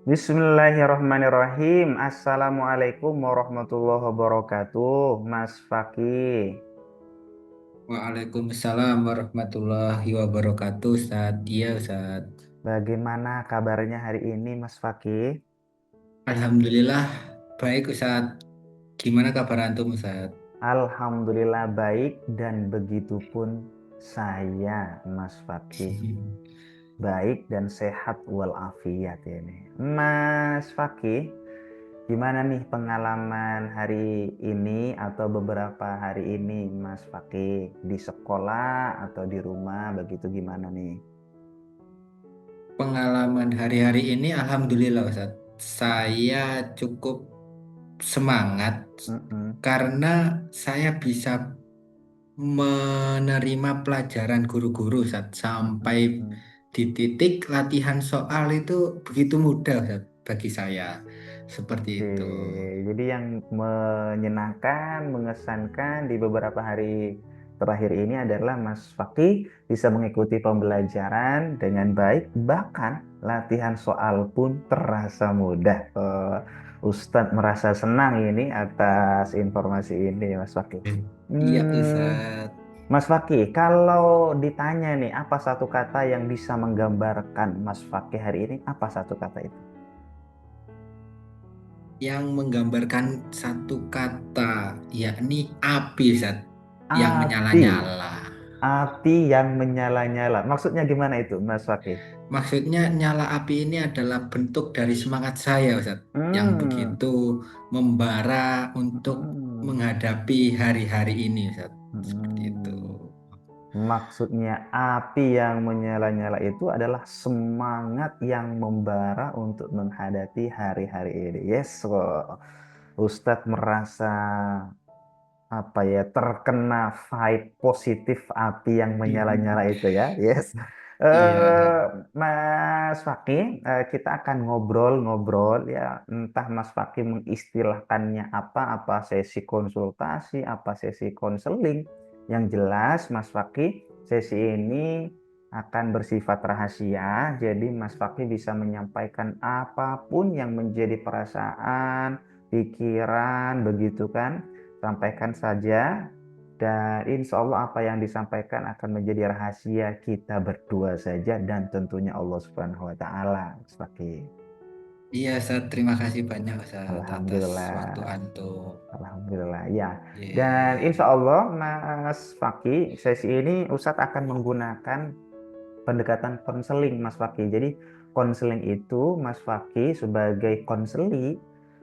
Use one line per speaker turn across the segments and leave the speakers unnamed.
Bismillahirrahmanirrahim. Assalamualaikum warahmatullahi wabarakatuh, Mas Fakih.
Waalaikumsalam warahmatullahi wabarakatuh, Ustaz. Iya, Ustaz.
Bagaimana kabarnya hari ini, Mas Fakih?
Alhamdulillah baik, Ustaz. Gimana kabar antum, Ustaz?
Alhamdulillah baik dan begitu pun saya, Mas Fakih. Baik dan sehat walafiat ini. Mas Fakih, gimana nih pengalaman hari ini atau beberapa hari ini, Mas Fakih? Di sekolah atau di rumah, begitu gimana nih?
Pengalaman hari-hari ini Alhamdulillah, Ustaz. Saya cukup semangat
Mm-mm.
karena saya bisa menerima pelajaran guru-guru, Ustaz. Sampai
Mm-mm.
di titik latihan soal itu begitu mudah, Ustaz, bagi saya. Seperti
Oke,
itu.
jadi yang menyenangkan, mengesankan di beberapa hari terakhir ini adalah Mas Fakih bisa mengikuti pembelajaran dengan baik, bahkan latihan soal pun terasa mudah. Ustadz merasa senang ini atas informasi ini, Mas Fakih.
Iya,
Hmm,
Ustaz.
Mas Fakih, kalau ditanya nih, apa satu kata yang bisa menggambarkan Mas Fakih hari ini? Apa satu kata itu?
Yang menggambarkan satu kata, yakni api, Zat, yang
Api.
menyala-nyala.
Api yang menyala-nyala. Maksudnya gimana itu, Mas Fakih?
Maksudnya nyala api ini adalah bentuk dari semangat saya, Zat, yang
Hmm.
begitu membara untuk
Hmm.
menghadapi hari-hari ini, Zat. Seperti itu.
Hmm. Maksudnya api yang menyala-nyala itu adalah semangat yang membara untuk menghadapi hari-hari ini. Yes, Ustadz merasa apa ya terkena vibe positif api yang menyala-nyala itu ya. Yes.
Iya, Zat.
eh Mas Fakih, kita akan ngobrol-ngobrol ya, entah Mas Fakih mengistilahkannya apa sesi konsultasi, apa sesi konseling. Yang jelas Mas Fakih, sesi ini akan bersifat rahasia, jadi Mas Fakih bisa menyampaikan apapun yang menjadi perasaan, pikiran, begitu kan? Sampaikan saja, dan insya Allah apa yang disampaikan akan menjadi rahasia kita berdua saja dan tentunya Allah Subhanahu wa Ta'ala. Seperti
Iya, Zat. Terima kasih banyak, Zat, atas waktu
Alhamdulillah,
antum.
Alhamdulillah ya. Dan
Iya.
insya Allah Mas Faki, sesi ini Ustadz akan menggunakan pendekatan konseling Mas Faki. Jadi konseling itu Mas Faki sebagai konseli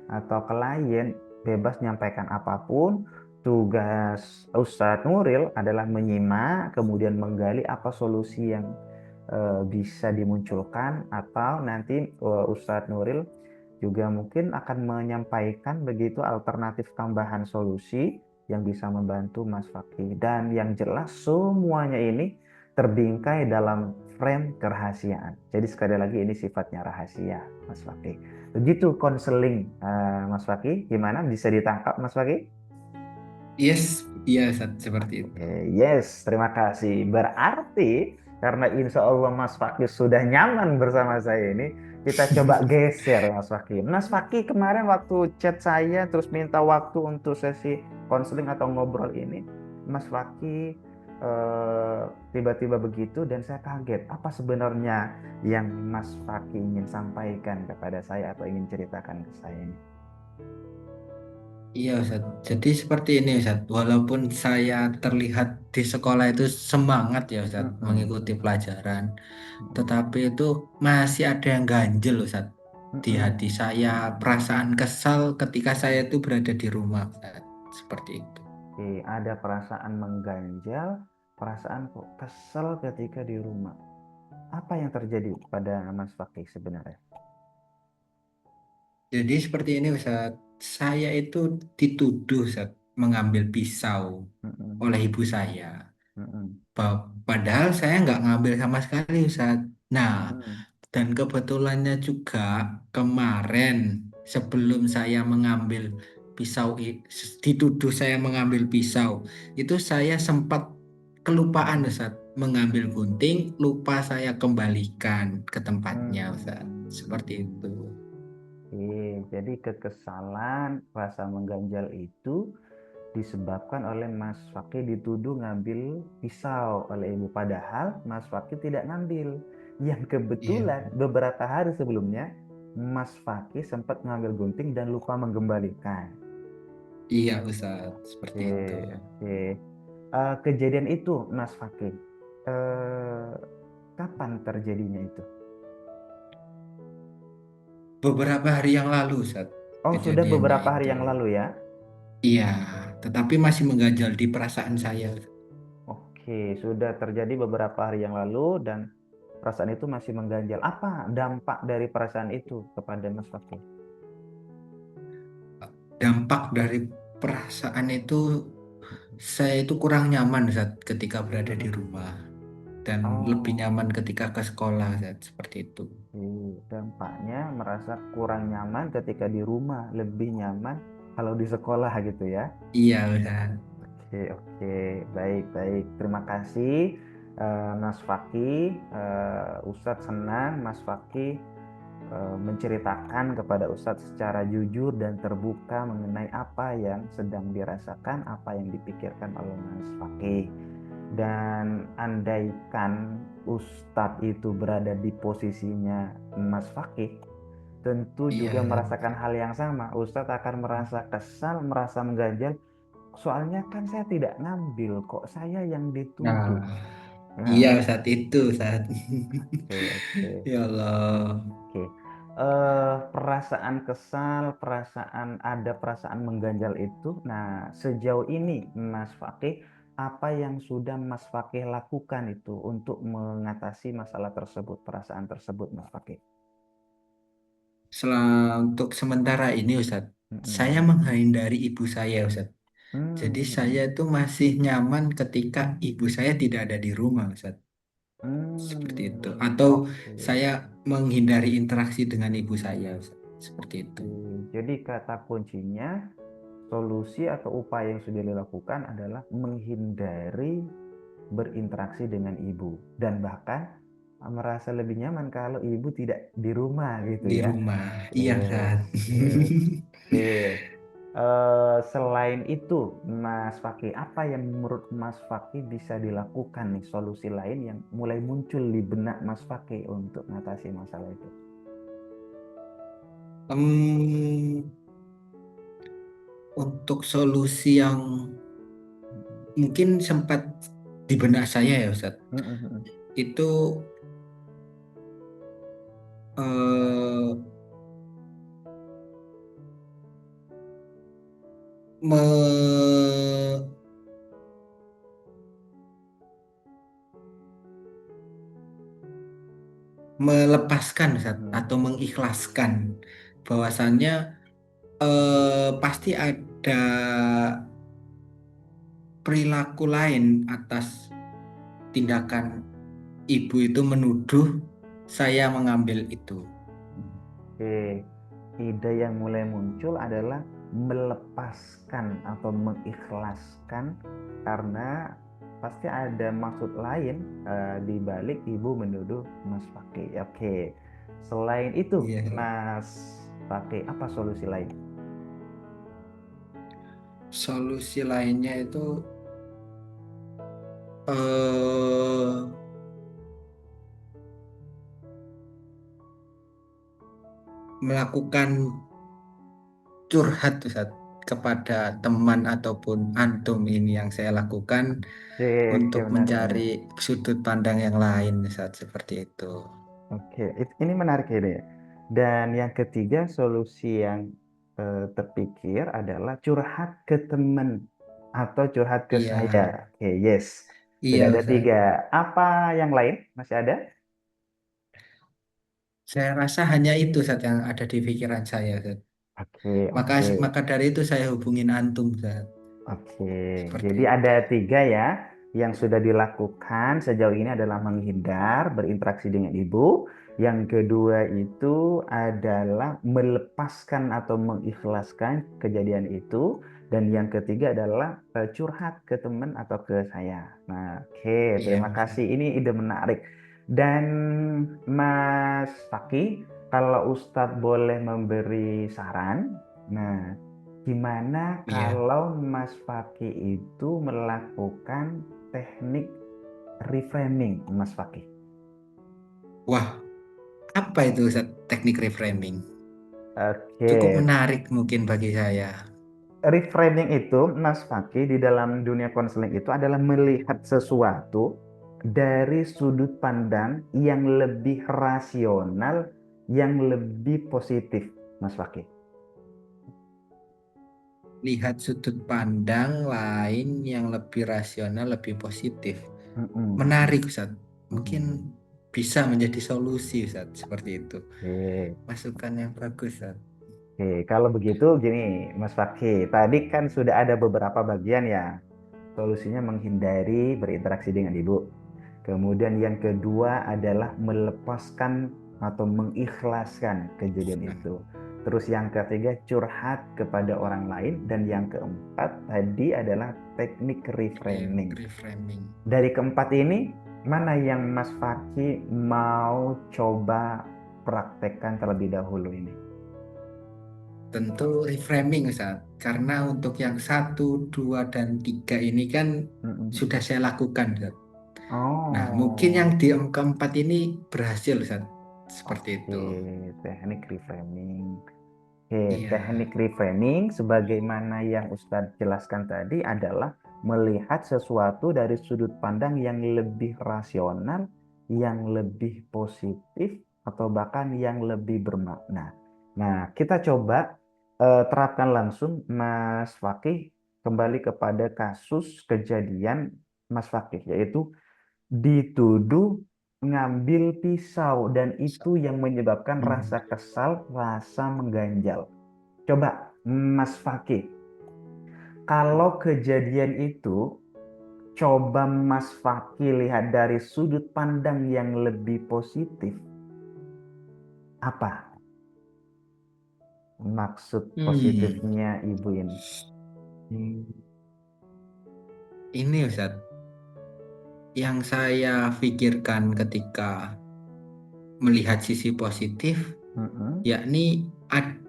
atau klien bebas menyampaikan apapun. Tugas Ustadz Nuril adalah menyimak, kemudian menggali apa solusi yang bisa dimunculkan, atau nanti Ustadz Nuril juga mungkin akan menyampaikan begitu alternatif tambahan solusi yang bisa membantu Mas Fakih. Dan yang jelas semuanya ini terbingkai dalam frame kerahasiaan. Jadi sekali lagi ini sifatnya rahasia, Mas Fakih. Begitu konseling, Mas Fakih. Gimana bisa ditangkap, Mas Fakih?
Yes, iya, Zat. Seperti itu.
Yes, terima kasih. Berarti karena insya Allah Mas Fakih sudah nyaman bersama saya ini, kita coba geser Mas Fakih. Mas Fakih kemarin waktu chat saya terus minta waktu untuk sesi konseling atau ngobrol ini, Mas Fakih eh, tiba-tiba begitu dan saya kaget. Apa sebenarnya yang Mas Fakih ingin sampaikan kepada saya atau ingin ceritakan ke saya ini?
Iya, Ustaz. Jadi seperti ini, Ustaz. Walaupun saya terlihat di sekolah itu semangat ya, Ustaz,
Mm-mm.
mengikuti pelajaran,
Mm-mm.
tetapi itu masih ada yang ganjel, Ustaz. Di hati
Mm-mm.
saya, perasaan kesal ketika saya itu berada di rumah, Ustaz. Seperti itu.
Oke, ada perasaan mengganjal, perasaan kok kesel ketika di rumah. Apa yang terjadi pada Mas Fakih sebenarnya?
Jadi seperti ini, Ustaz. Saya itu dituduh, Ustaz, mengambil pisau
Mm-mm.
oleh ibu saya.
Mm-mm.
Padahal saya nggak ngambil sama sekali, Ustaz. Nah,
Mm-mm.
dan kebetulannya juga kemarin sebelum saya mengambil pisau, dituduh saya mengambil pisau, itu saya sempat kelupaan, Ustaz, mengambil gunting, lupa saya kembalikan ke tempatnya, Ustaz.
Mm.
Seperti itu.
jadi kekesalan, rasa mengganjal itu disebabkan oleh Mas Fakih dituduh ngambil pisau oleh ibu. Padahal Mas Fakih tidak ngambil. Yang
Iya,
kebetulan beberapa hari sebelumnya Mas Fakih sempat ngambil gunting dan lupa menggembalikan.
iya Ustadz, seperti
Oke,
itu.
oke. Kejadian itu Mas Fakih, eh, kapan terjadinya itu?
Beberapa hari yang lalu Ustadz,
Oh, sudah
kejadiannya
beberapa hari
itu.
yang lalu ya?
Iya, tetapi masih mengganjal di perasaan saya.
Oke, sudah terjadi beberapa hari yang lalu dan perasaan itu masih mengganjal. Apa dampak dari perasaan itu kepada Mas Fakih?
Dampak dari perasaan itu, saya itu kurang nyaman saat ketika berada di
Mm-mm.
rumah dan lebih
Oh,
nyaman ketika ke sekolah saat seperti itu.
dampaknya merasa kurang nyaman ketika di rumah, lebih nyaman kalau di sekolah gitu ya.
Iya Ustadz.
Oke, oke, baik, baik. Terima kasih, Mas Fakih. Ustadz senang Mas Fakih menceritakan kepada Ustadz secara jujur dan terbuka mengenai apa yang sedang dirasakan, apa yang dipikirkan oleh Mas Fakih. Dan andaikan Ustadz itu berada di posisinya Mas Fakih, tentu
Iya
juga
Ustadz.
merasakan hal yang sama. Ustadz akan merasa kesal, merasa mengganjal. Soalnya kan saya tidak ngambil, kok saya yang
Nah,
dituduh.
iya
Nah,
saat itu saat.
oke, oke.
Ya Allah.
Oke, perasaan kesal, ada perasaan mengganjal itu. Nah, sejauh ini Mas Fakih, apa yang sudah Mas Fakih lakukan itu untuk mengatasi masalah tersebut, perasaan tersebut, Mas Fakih?
Untuk sementara ini Ustadz, saya
Mm-mm.
menghindari ibu saya Ustadz. Jadi saya
Hmm,
itu masih nyaman ketika ibu saya tidak ada di rumah Ustadz. Seperti itu. Atau
oke,
saya menghindari interaksi dengan ibu saya Ustadz. Seperti itu.
oke. Jadi kata kuncinya, solusi atau upaya yang sudah dilakukan adalah menghindari berinteraksi dengan ibu dan bahkan merasa lebih nyaman kalau ibu tidak di rumah gitu
Di
ya.
rumah. Iya Ustadz.
Oke, oke. Selain itu, Mas Fakih, apa yang menurut Mas Fakih bisa dilakukan nih, solusi lain yang mulai muncul di benak Mas Fakih untuk mengatasi masalah itu?
Em, untuk solusi yang mungkin sempat di benak saya ya Ustadz. Itu eh, me- melepaskan Ustadz, atau mengikhlaskan bahwasannya pasti ada perilaku lain atas tindakan ibu itu menuduh saya mengambil itu.
Oke, ide yang mulai muncul adalah melepaskan atau mengikhlaskan karena pasti ada maksud lain di balik ibu menuduh Mas Fakih. Oke, selain itu,
Iya.
Mas Fakih, apa solusi lain?
Solusi lainnya itu eh, melakukan curhat Ustaz, kepada teman ataupun antum ini yang saya lakukan
Oke, oke,
untuk
menarik,
mencari
menarik.
sudut pandang yang lain Ustaz, seperti itu.
Oke, ini menarik ini. Dan yang ketiga, solusi yang terpikir adalah curhat ke teman atau curhat ke
Iya,
saya. Oke, yes. Sudah
iya
ada
Ustaz.
tiga. Apa yang lain? Masih ada?
Saya rasa hanya itu Ustaz yang ada di pikiran saya Ustaz.
Oke,
Maka
oke.
maka dari itu saya hubungin antum Ustaz.
Oke,
Seperti
jadi
itu.
ada tiga ya yang sudah dilakukan sejauh ini adalah menghindar berinteraksi dengan ibu. Yang kedua itu adalah melepaskan atau mengikhlaskan kejadian itu. Dan yang ketiga adalah curhat ke teman atau ke saya. Nah, oke,
Iya
terima
Ustaz.
kasih. Ini ide menarik. Dan Mas Fakih, Kalau Ustadz boleh memberi saran, nah, gimana
Iya.
kalau Mas Fakih itu melakukan teknik reframing, Mas Fakih?
Wah, apa itu Ustaz, teknik reframing? Cukup
Oke,
menarik mungkin bagi saya.
reframing itu, Mas Fakih, di dalam dunia konseling itu adalah melihat sesuatu dari sudut pandang yang lebih rasional, yang lebih positif, Mas Fakih.
Lihat sudut pandang lain yang lebih rasional, lebih positif.
Mm-mm,
Menarik, Ustaz. Mungkin
mm-mm.
bisa menjadi solusi, Ustaz, seperti itu.
Oke.
Masukan yang bagus, Ustaz.
Oke, kalau begitu gini, Mas Fakih, tadi kan sudah ada beberapa bagian ya. Solusinya menghindari berinteraksi dengan ibu. Kemudian yang kedua adalah melepaskan atau mengikhlaskan kejadian
Nah,
itu. Terus yang ketiga curhat kepada orang lain dan yang keempat tadi adalah teknik reframing.
reframing.
Dari keempat ini mana yang Mas Fakih mau coba praktekkan terlebih dahulu ini?
Tentu reframing, Ustaz. Karena untuk yang satu, dua, dan tiga ini kan
Mm-mm.
sudah saya lakukan, Ustaz. Nah, mungkin yang
Oh,
di keempat ini berhasil, Ustaz. Seperti
oke,
itu.
teknik reframing. Oke,
Iya,
teknik reframing sebagaimana yang Ustadz jelaskan tadi adalah melihat sesuatu dari sudut pandang yang lebih rasional, yang lebih positif, atau bahkan yang lebih bermakna. Nah, kita coba terapkan langsung Mas Fakih kembali kepada kasus kejadian Mas Fakih, yaitu dituduh ngambil pisau dan itu yang menyebabkan
hmm.
rasa kesal, rasa mengganjal. Coba Mas Fakih, kalau kejadian itu coba Mas Fakih lihat dari sudut pandang yang lebih positif, apa maksud
Hmm.
positifnya ibu ini?
Ini Ustaz, yang saya pikirkan ketika melihat sisi positif,
Mm-mm,
yakni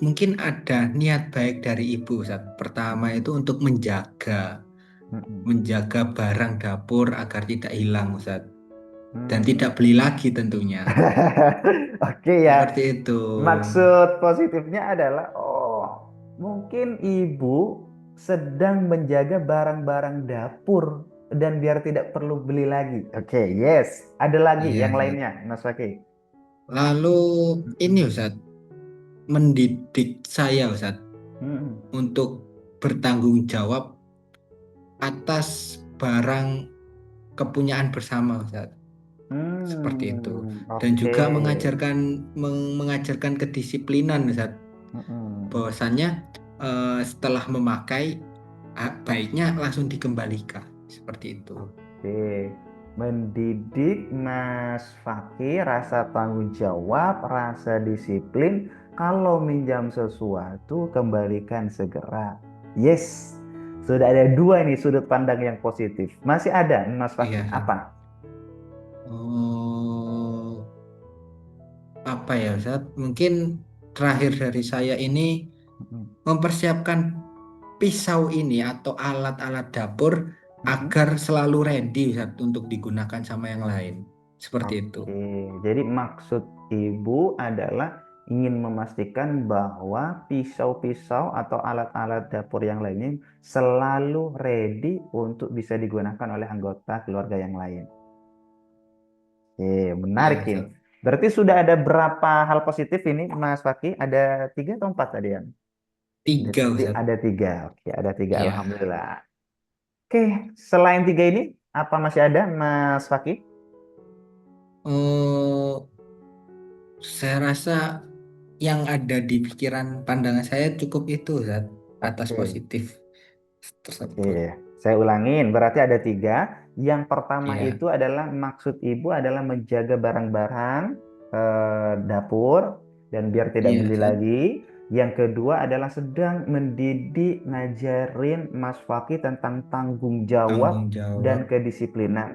mungkin ada niat baik dari ibu Ustaz. Pertama
mm-mm,
itu untuk menjaga,
mm-mm.
menjaga barang dapur agar tidak hilang Ustaz. Dan
Hmm.
tidak beli lagi tentunya.
Oke ya,
Seperti itu.
maksud positifnya adalah, oh, mungkin ibu sedang menjaga barang-barang dapur dan biar tidak perlu beli lagi. Oke, yes. Ada lagi
Iya
yang
Ustaz.
lainnya, Mas Faki.
Lalu ini
Mm-mm.
Ustaz, mendidik saya Ustaz
Mm-mm.
untuk bertanggung jawab atas barang kepunyaan bersama Ustaz. Seperti itu. Dan
Oke.
juga mengajarkan kedisiplinan Ustaz.
Mm-mm.
Bahwasannya setelah memakai baiknya langsung dikembalikan. Seperti itu.
Oke. Mendidik Mas Fakir rasa tanggung jawab, rasa disiplin. Kalau minjam sesuatu, kembalikan segera. Yes, sudah ada dua nih sudut pandang yang positif. Masih ada, Mas
Iya
Fakir.
Ustaz.
Apa?
Oh, apa ya Ustaz? Mungkin terakhir dari saya ini
Mm-mm.
mempersiapkan pisau ini atau alat-alat dapur
Mm-mm.
agar selalu ready Ustaz, untuk digunakan sama yang lain. Seperti itu.
Oke, jadi maksud ibu adalah ingin memastikan bahwa pisau-pisau atau alat-alat dapur yang lainnya selalu ready untuk bisa digunakan oleh anggota keluarga yang lain. Oke, menarik
Iya
ini.
Ustaz.
Berarti sudah ada berapa hal positif ini, Mas Fakih? Ada tiga atau empat tadi ya? Ada,
Tiga Ustaz.
ada tiga. Oke, ada tiga.
Iya.
Alhamdulillah. Oke, selain tiga ini, apa masih ada, Mas Fakih?
Oh, saya rasa yang ada di pikiran pandangan saya cukup itu Ustaz, atas
Oke.
positif
Oke,
tersebut.
saya ulangin. Berarti ada tiga. Yang pertama
Iya.
itu adalah maksud ibu adalah menjaga barang-barang dapur dan biar tidak
Iya
beli
Ustaz.
lagi. Yang kedua adalah sedang mendidik, ngajarin Mas Fakih tentang tanggung jawab
Tanggung
dan
jawab.
kedisiplinan.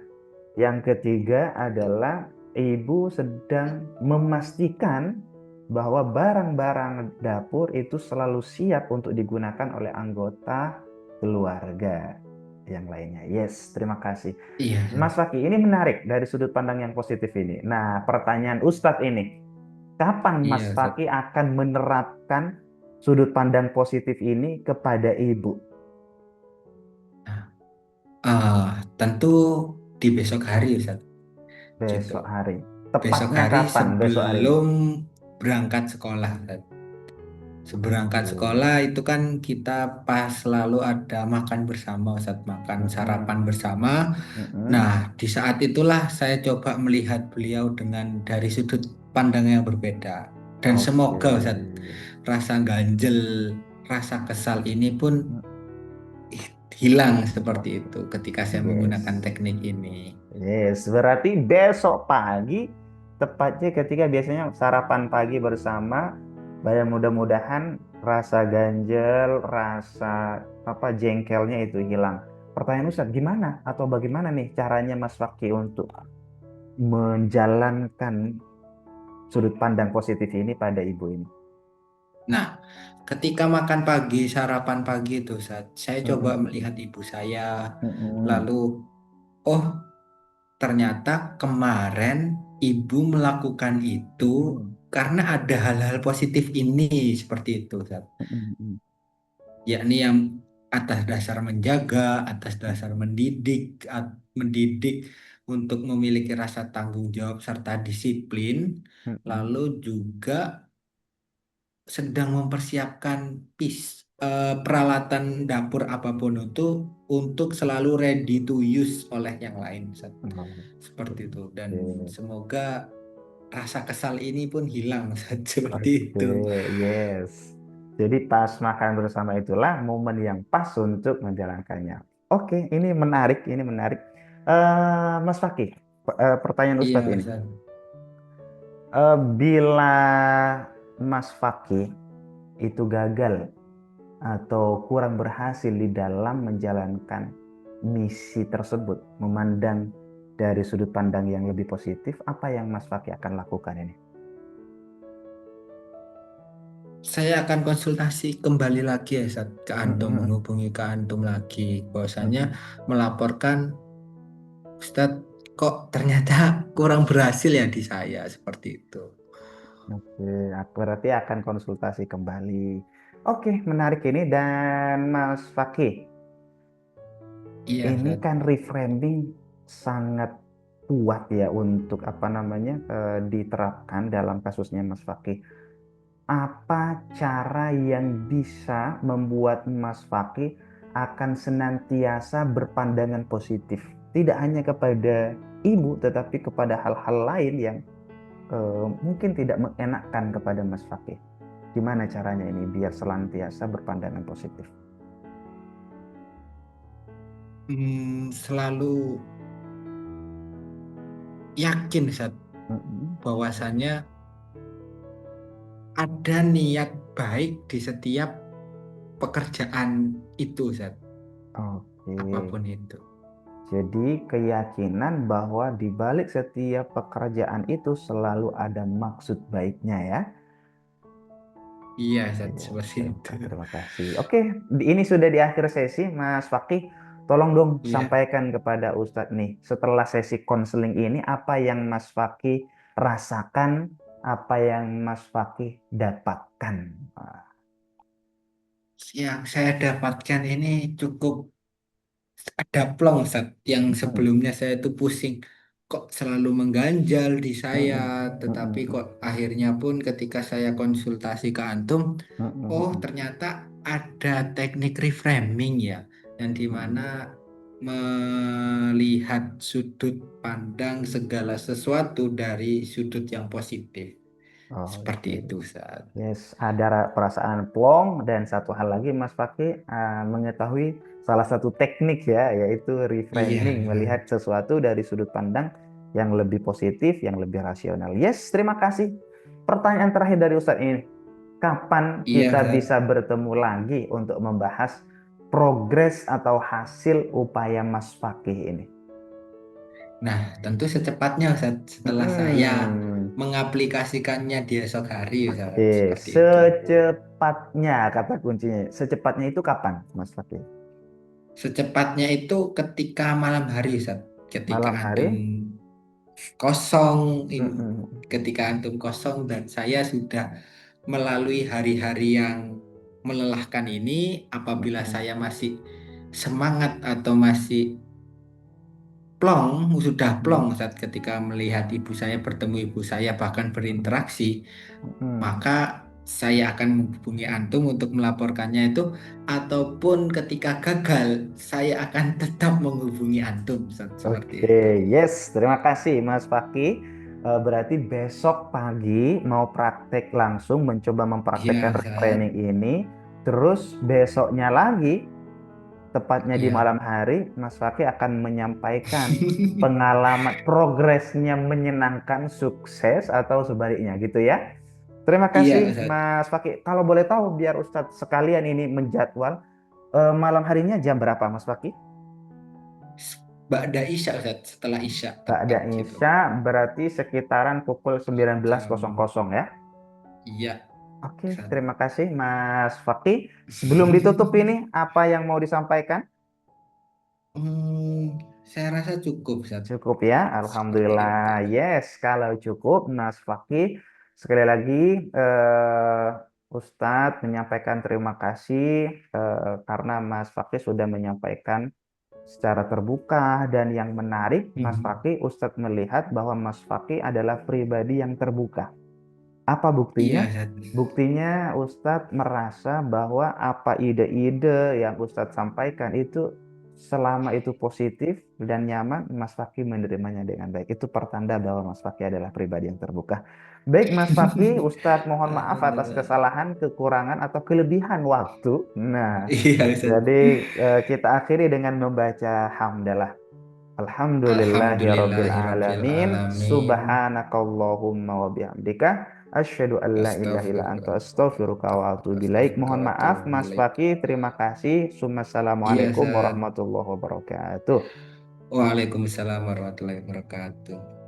Yang ketiga adalah ibu sedang memastikan bahwa barang-barang dapur itu selalu siap untuk digunakan oleh anggota keluarga yang lainnya. Yes, terima kasih.
Iya,
Mas
Ustaz.
Faki, ini menarik dari sudut pandang yang positif ini. Nah, pertanyaan Ustadz ini, kapan Mas
Iya, Ustaz.
Faki akan menerapkan sudut pandang positif ini kepada ibu?
Nah, tentu di besok hari, Ustaz. Gitu.
Besok hari.
Besok
Tepatnya
hari
kapan besok harinya?
sebelum berangkat sekolah, Ustaz. Seberangkat
Oke.
sekolah itu kan kita pas selalu ada makan bersama, Ustaz, makan sarapan
Mm-mm.
bersama.
Mm-mm.
Nah, di saat itulah saya coba melihat beliau dengan dari sudut pandang yang berbeda. Dan
Oke.
semoga, Ustaz, rasa ganjel, rasa kesal ini pun hilang seperti itu ketika saya menggunakan
Yes.
teknik ini.
Yes, berarti besok pagi, tepatnya ketika biasanya sarapan pagi bersama, dan mudah-mudahan rasa ganjel, rasa apa jengkelnya itu hilang. Pertanyaan Ustadz, gimana atau bagaimana nih caranya Mas Fakih untuk menjalankan sudut pandang positif ini pada ibu ini?
Nah, ketika makan pagi, sarapan pagi itu, saya coba
Mm-mm.
melihat ibu saya,
Mm-mm.
lalu, oh, ternyata kemarin ibu melakukan itu
Mm-mm.
karena ada hal-hal positif ini, seperti itu, Ustaz.
Mm-mm.
Yakni yang atas dasar menjaga, atas dasar mendidik, mendidik untuk memiliki rasa tanggung jawab serta disiplin,
Mm-mm.
lalu juga sedang mempersiapkan peralatan dapur apapun itu untuk selalu ready to use oleh yang lain, Ustaz. Seperti itu. Dan
Oke.
semoga rasa kesal ini pun hilang, Ustaz. Seperti
Oke,
itu.
yes. Jadi pas makan bersama itulah momen yang pas untuk menjalankannya. Oke, ini menarik, ini menarik. Mas Fakih, pertanyaan Ustadz
Iya,
ini.
Ustaz.
Bila Mas Fakih itu gagal atau kurang berhasil di dalam menjalankan misi tersebut, memandang dari sudut pandang yang lebih positif, apa yang Mas Fakih akan lakukan ini?
Saya akan konsultasi kembali lagi ya, Ustaz, ke Antum,
Mm-mm.
menghubungi ke Antum lagi. Bahwasanya
Mm-mm.
melaporkan, Ustadz, kok ternyata kurang berhasil ya di saya, seperti itu.
Oke, aku berarti akan konsultasi kembali. Oke, menarik ini. Dan Mas Fakih,
Iya,
ini
Ustaz.
kan reframing sangat kuat ya untuk apa namanya diterapkan dalam kasusnya Mas Fakih. Apa cara yang bisa membuat Mas Fakih akan senantiasa berpandangan positif, tidak hanya kepada ibu, tetapi kepada hal-hal lain yang mungkin tidak mengenakkan kepada Mas Fakih. Gimana caranya ini biar senantiasa berpandangan positif?
Selalu yakin, Ustaz,
Mm-mm.
bahwasannya ada niat baik di setiap pekerjaan itu, Ustaz.
Oke,
Apapun itu.
jadi keyakinan bahwa di balik setiap pekerjaan itu selalu ada maksud baiknya ya.
Iya,
Oke,
Ustaz, seperti itu.
terima kasih. Oke, ini sudah di akhir sesi, Mas Fakih. Tolong dong
Iya.
sampaikan kepada Ustadz nih, setelah sesi konseling ini, apa yang Mas Fakih rasakan, apa yang Mas Fakih dapatkan?
Yang saya dapatkan ini cukup ada plong, Ustaz, yang
Mm-mm.
sebelumnya saya itu pusing kok selalu mengganjal di saya,
Mm-mm.
tetapi
Mm-mm.
kok akhirnya pun ketika saya konsultasi ke Antum, oh
Mm-mm.
ternyata ada teknik reframing ya, yang dimana
Mm-mm.
melihat sudut pandang segala sesuatu dari sudut yang positif. Seperti
Oke.
itu, Ustaz.
Yes, ada perasaan plong dan satu hal lagi Mas Fakih mengetahui salah satu teknik ya, yaitu
Iya,
reframing, melihat sesuatu dari sudut pandang yang lebih positif, yang lebih rasional. Yes, terima kasih. Pertanyaan terakhir dari Ustadz ini, kapan
iya,
kita
Ustaz.
bisa bertemu lagi untuk membahas progres atau hasil upaya Mas Fakih ini?
Nah, tentu secepatnya, Ustaz, setelah saya
Hmm.
mengaplikasikannya di esok hari, Ustaz.
Oke,
Seperti itu.
secepatnya kata kuncinya. Secepatnya itu kapan, Mas Fakih?
Secepatnya itu ketika malam hari, Ustaz. Ketika
Malam
antum
hari?
kosong,
Mm-mm.
ketika antum kosong dan saya sudah melalui hari-hari yang melelahkan ini, apabila
Mm-mm.
saya masih semangat atau masih plong, sudah plong
Mm-mm.
saat ketika melihat ibu saya, bertemu ibu saya, bahkan berinteraksi,
Mm-mm.
maka saya akan menghubungi antum untuk melaporkannya itu, ataupun ketika gagal, saya akan tetap menghubungi antum, Ustaz. Seperti
Oke,
itu.
yes, terima kasih Mas Fakih. Berarti besok pagi mau praktek langsung, mencoba mempraktekkan
Iya, Ustaz.
retraining ini. Terus besoknya lagi, tepatnya di
Iya.
malam hari, Mas Fakih akan menyampaikan pengalaman progresnya menyenangkan, sukses atau sebaliknya gitu ya. Terima
Iya,
kasih
Ustaz.
Mas Fakih. Kalau boleh tahu biar Ustadz sekalian ini menjadwal malam harinya jam berapa Mas Fakih?
Ba'da Isya, Ustaz. Setelah Isya,
Ba'da
tepat gitu.
Isya berarti sekitaran pukul 19.00
Jam,
ya.
iya,
Oke,
Ustaz.
terima kasih Mas Fakih. Sebelum ditutup ini, apa yang mau disampaikan?
Saya rasa cukup, Ustaz.
Cukup ya,
Seperti
Alhamdulillah.
itu.
Yes, kalau cukup, Mas Fakih. Sekali lagi, eh, Ustadz menyampaikan terima kasih karena Mas Fakih sudah menyampaikan secara terbuka dan yang menarik, Mas
Mhm.
Fakih, Ustadz melihat bahwa Mas Fakih adalah pribadi yang terbuka. Apa buktinya?
Iya, Ustaz.
Buktinya Ustadz merasa bahwa apa ide-ide yang Ustadz sampaikan itu selama itu positif dan nyaman, Mas Fakih menerimanya dengan baik. Itu pertanda bahwa Mas Fakih adalah pribadi yang terbuka. Baik Mas Fakih, Ustadz mohon maaf atas
Alhamdulillah.
kesalahan, kekurangan, atau kelebihan waktu. Nah,
Iya, Ustaz.
jadi kita akhiri dengan membaca hamdalah. Alhamdulillahirabbil
Alhamdulillahirabbil
alamin.
alamin.
Subhanakallahumma wa bihamdika asyhadu an la ilaha illa anta
Astagfirullah.
astaghfiruka wa atubu ilaik.
Astagfirullah
Mohon
wa
maaf
atubu
Mas
ilaik.
Fakih, terima kasih.
Iya,
Assalamualaikum
Ustaz.
warahmatullahi wabarakatuh.
Waalaikumsalam warahmatullahi wabarakatuh.